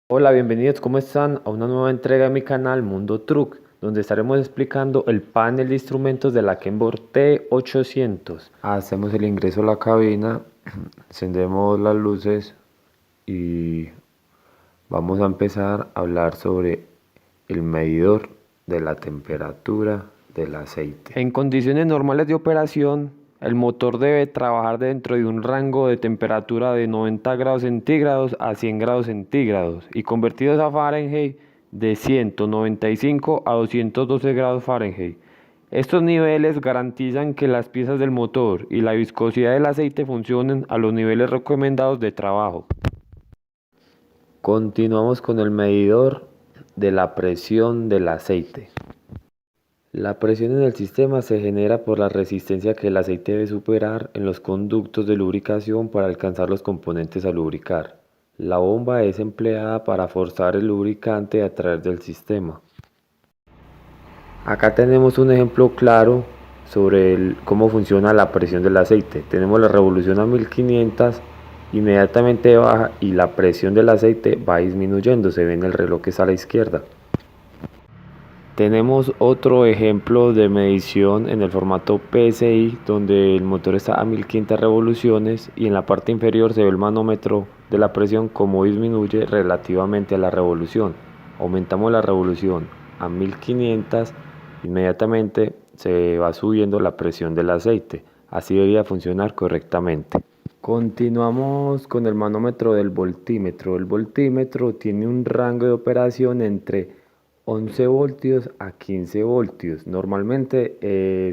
Hola, bienvenidos, ¿cómo están? A una nueva entrega de mi canal Mundo Truck, donde estaremos explicando el panel de instrumentos de la Kenworth T800. Hacemos el ingreso a la cabina, encendemos las luces y vamos a empezar a hablar sobre el medidor de la temperatura del aceite. En condiciones normales de operación, el motor debe trabajar dentro de un rango de temperatura de 90 grados centígrados a 100 grados centígrados y convertidos a Fahrenheit de 195 a 212 grados Fahrenheit. Estos niveles garantizan que las piezas del motor y la viscosidad del aceite funcionen a los niveles recomendados de trabajo. Continuamos con el medidor de la presión del aceite. La presión en el sistema se genera por la resistencia que el aceite debe superar en los conductos de lubricación para alcanzar los componentes a lubricar. La bomba es empleada para forzar el lubricante a través del sistema. Acá tenemos un ejemplo claro sobre cómo funciona la presión del aceite. Tenemos la revolución a 1500, inmediatamente baja y la presión del aceite va disminuyendo, se ve en el reloj que está a la izquierda. Tenemos otro ejemplo de medición en el formato PSI, donde el motor está a 1500 revoluciones y en la parte inferior se ve el manómetro de la presión como disminuye relativamente a la revolución. Aumentamos la revolución a 1500, inmediatamente se va subiendo la presión del aceite. Así debería funcionar correctamente. Continuamos con el manómetro del voltímetro. El voltímetro tiene un rango de operación entre 11 voltios a 15 voltios. Normalmente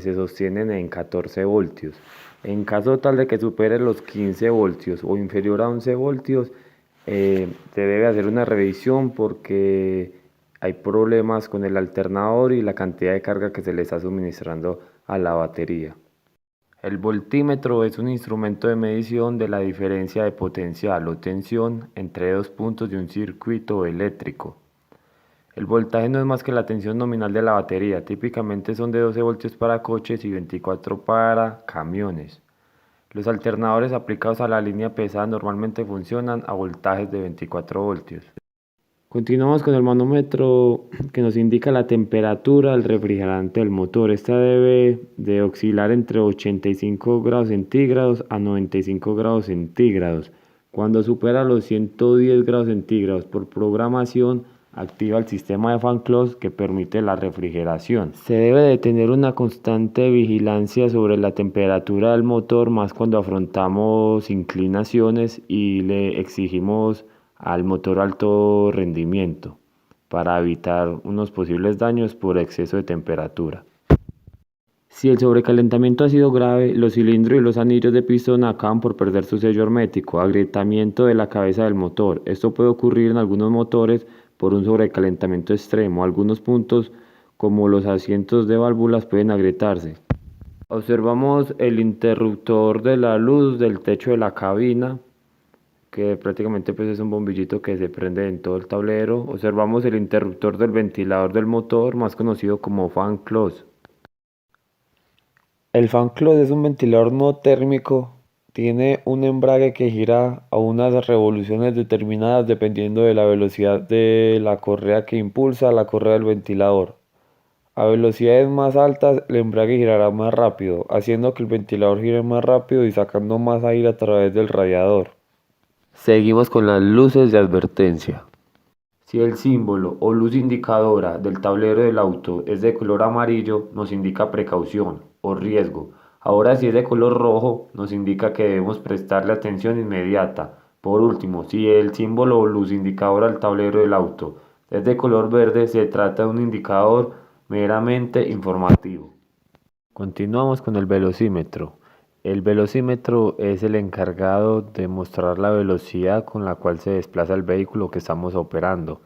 se sostienen en 14 voltios. En caso tal de que supere los 15 voltios o inferior a 11 voltios, se debe hacer una revisión porque hay problemas con el alternador y la cantidad de carga que se le está suministrando a la batería. El voltímetro es un instrumento de medición de la diferencia de potencial o tensión entre dos puntos de un circuito eléctrico. El voltaje no es más que la tensión nominal de la batería, típicamente son de 12 voltios para coches y 24 para camiones. Los alternadores aplicados a la línea pesada normalmente funcionan a voltajes de 24 voltios. Continuamos con el manómetro que nos indica la temperatura del refrigerante del motor. Esta debe de oscilar entre 85 grados centígrados a 95 grados centígrados. Cuando supera los 110 grados centígrados por programación, activa el sistema de fan close que permite la refrigeración. Se debe de tener una constante vigilancia sobre la temperatura del motor, más cuando afrontamos inclinaciones y le exigimos al motor alto rendimiento para evitar unos posibles daños por exceso de temperatura. Si el sobrecalentamiento ha sido grave, los cilindros y los anillos de pistón acaban por perder su sello hermético, agrietamiento de la cabeza del motor. Esto puede ocurrir en algunos motores por un sobrecalentamiento extremo. Algunos puntos, como los asientos de válvulas, pueden agrietarse. Observamos el interruptor de la luz del techo de la cabina, que prácticamente pues es un bombillito que se prende en todo el tablero. Observamos el interruptor del ventilador del motor, más conocido como fan close. El fan close es un ventilador no térmico, tiene un embrague que gira a unas revoluciones determinadas dependiendo de la velocidad de la correa que impulsa la correa del ventilador. A velocidades más altas el embrague girará más rápido, haciendo que el ventilador gire más rápido y sacando más aire a través del radiador. Seguimos con las luces de advertencia. Si el símbolo o luz indicadora del tablero del auto es de color amarillo, nos indica precaución o riesgo. Ahora, si es de color rojo, nos indica que debemos prestarle atención inmediata. Por último, si el símbolo o luz indicadora del tablero del auto es de color verde, se trata de un indicador meramente informativo. Continuamos con el velocímetro. El velocímetro es el encargado de mostrar la velocidad con la cual se desplaza el vehículo que estamos operando.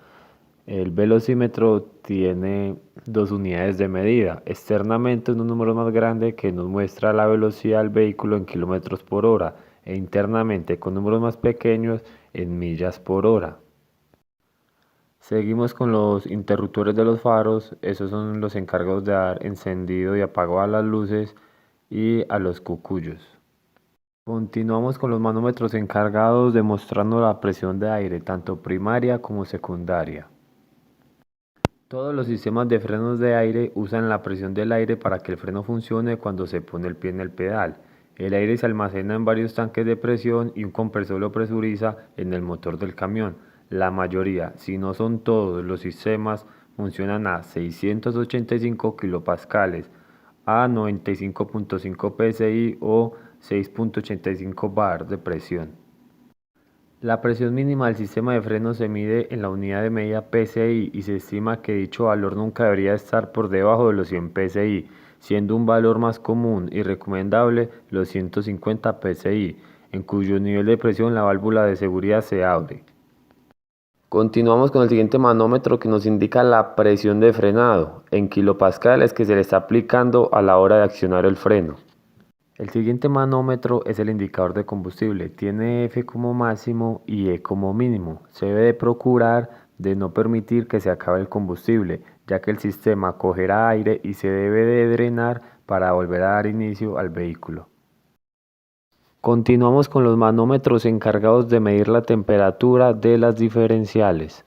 El velocímetro tiene dos unidades de medida. Externamente un número más grande que nos muestra la velocidad del vehículo en kilómetros por hora e internamente con números más pequeños en millas por hora. Seguimos con los interruptores de los faros. Esos son los encargados de dar encendido y apagado a las luces y a los cucuyos. Continuamos con los manómetros encargados de mostrarnos la presión de aire, tanto primaria como secundaria. Todos los sistemas de frenos de aire usan la presión del aire para que el freno funcione cuando se pone el pie en el pedal. El aire se almacena en varios tanques de presión y un compresor lo presuriza en el motor del camión. La mayoría, si no son todos los sistemas, funcionan a 685 kilopascales, a 95.5 psi o 6.85 bar de presión. La presión mínima del sistema de frenos se mide en la unidad de medida PSI y se estima que dicho valor nunca debería estar por debajo de los 100 PSI, siendo un valor más común y recomendable los 150 PSI, en cuyo nivel de presión la válvula de seguridad se abre. Continuamos con el siguiente manómetro que nos indica la presión de frenado en kilopascales que se le está aplicando a la hora de accionar el freno. El siguiente manómetro es el indicador de combustible. Tiene F como máximo y E como mínimo. Se debe de procurar de no permitir que se acabe el combustible, ya que el sistema cogerá aire y se debe de drenar para volver a dar inicio al vehículo. Continuamos con los manómetros encargados de medir la temperatura de las diferenciales.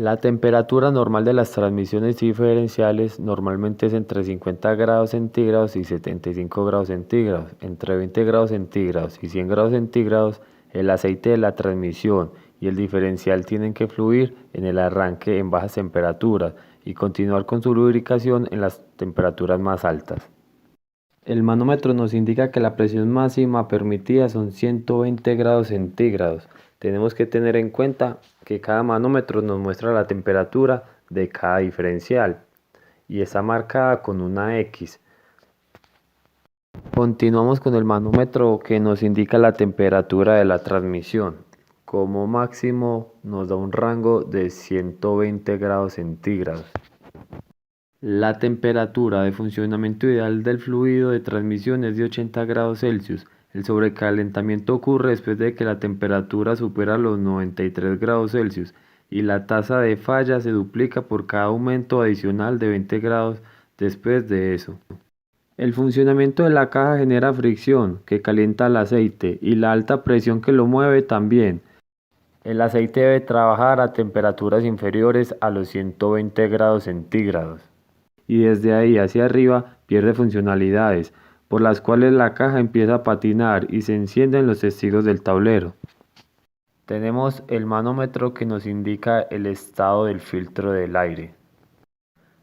La temperatura normal de las transmisiones diferenciales normalmente es entre 50 grados centígrados y 75 grados centígrados. Entre 20 grados centígrados y 100 grados centígrados, el aceite de la transmisión y el diferencial tienen que fluir en el arranque en bajas temperaturas y continuar con su lubricación en las temperaturas más altas. El manómetro nos indica que la presión máxima permitida son 120 grados centígrados. Tenemos que tener en cuenta que cada manómetro nos muestra la temperatura de cada diferencial y está marcada con una X. Continuamos con el manómetro que nos indica la temperatura de la transmisión. Como máximo nos da un rango de 120 grados centígrados. La temperatura de funcionamiento ideal del fluido de transmisión es de 80 grados Celsius. El sobrecalentamiento ocurre después de que la temperatura supera los 93 grados Celsius y la tasa de falla se duplica por cada aumento adicional de 20 grados después de eso. El funcionamiento de la caja genera fricción que calienta el aceite y la alta presión que lo mueve también. El aceite debe trabajar a temperaturas inferiores a los 120 grados centígrados. Y desde ahí hacia arriba pierde funcionalidades, por las cuales la caja empieza a patinar y se encienden los testigos del tablero. Tenemos el manómetro que nos indica el estado del filtro del aire.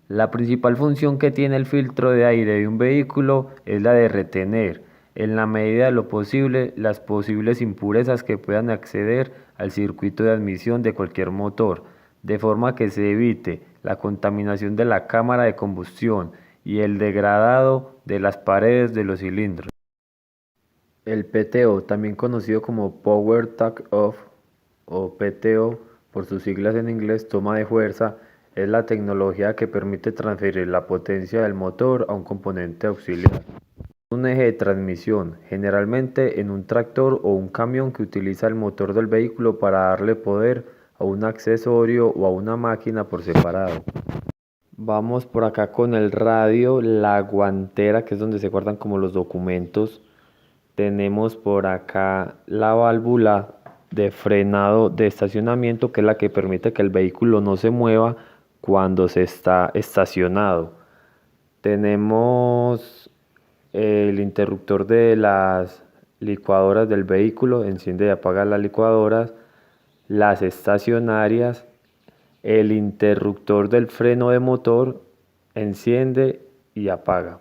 La principal función que tiene el filtro de aire de un vehículo es la de retener, en la medida de lo posible, las posibles impurezas que puedan acceder al circuito de admisión de cualquier motor, de forma que se evite la contaminación de la cámara de combustión y el degradado de las paredes de los cilindros. El PTO, también conocido como Power Take Off o PTO por sus siglas en inglés, toma de fuerza, es la tecnología que permite transferir la potencia del motor a un componente auxiliar. Un eje de transmisión, generalmente en un tractor o un camión que utiliza el motor del vehículo para darle poder a un accesorio o a una máquina por separado. Vamos por acá con el radio, la guantera, que es donde se guardan como los documentos. Tenemos por acá la válvula de frenado de estacionamiento, que es la que permite que el vehículo no se mueva cuando se está estacionado. Tenemos el interruptor de las licuadoras del vehículo, enciende y apaga las licuadoras, las estacionarias, el interruptor del freno de motor, enciende y apaga.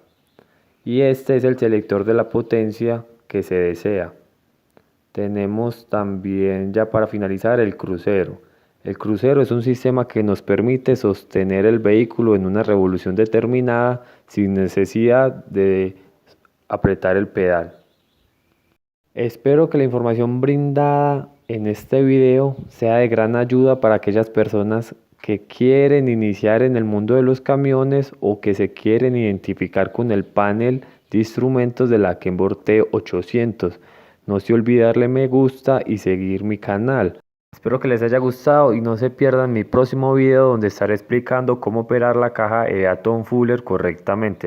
Y este es el selector de la potencia que se desea. Tenemos también, ya para finalizar, el crucero. El crucero es un sistema que nos permite sostener el vehículo en una revolución determinada sin necesidad de apretar el pedal. Espero que la información brindada en este video sea de gran ayuda para aquellas personas que quieren iniciar en el mundo de los camiones o que se quieren identificar con el panel de instrumentos de la Kenworth T800. No se olvide darle me gusta y seguir mi canal. Espero que les haya gustado y no se pierdan mi próximo video donde estaré explicando cómo operar la caja Eaton Fuller correctamente.